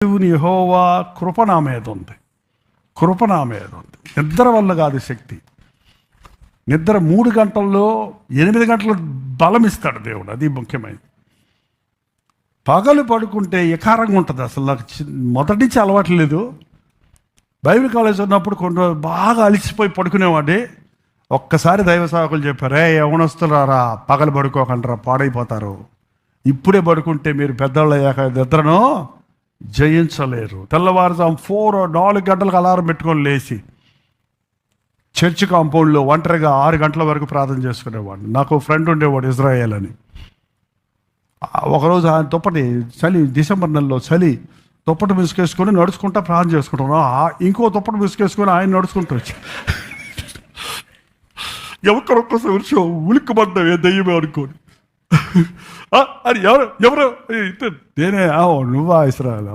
దేవుని యెహోవా కృప నా మీద ఉంది. నిద్ర వల్ల కాదు శక్తి. నిద్ర 3 గంటల్లో 8 గంటలు బలం ఇస్తాడు దేవుడు. అది ముఖ్యమైనది. పగలు పడుకుంటే ఎకారంగా ఉంటుంది. అసలు నాకు మొదటి నుంచి అలవాటు లేదు. బైబిల్ కాలేజ్ ఉన్నప్పుడు కొన్ని బాగా అలిసిపోయి పడుకునేవాడి. ఒక్కసారి దైవ సేవకులు చెప్పారు, యవ్వనస్తులారా పగలు పడుకోకండిరా, పాడైపోతారు. ఇప్పుడే పడుకుంటే మీరు పెద్దవాళ్ళు అయ్యాక నిద్రను జయించలేరు. తెల్లవారుజాము 4 గంటలకు అలారం పెట్టుకొని లేచి చర్చి కాంపౌండ్లో ఒంటరిగా 6 గంటల వరకు ప్రార్థన చేసుకునేవాడిని. నాకు ఫ్రెండ్ ఉండేవాడు, ఇజ్రాయేల్ అని. ఒకరోజు ఆయన దుప్పటి చలి, డిసెంబర్ నెలలో చలి, దుప్పటి మిసుకేసుకొని నడుచుకుంటా ప్రార్థన చేసుకుంటాను. ఇంకో దుప్పటి మిసుకేసుకొని ఆయన నడుచుకుంటూ వచ్చి ఎవరికొసం వర్షం ఉలిక్కుమంటాం, ఏ దయ్యమే అనుకోని. అది ఎవరు నేనే, నువ్వా ఇస్రాయేల్?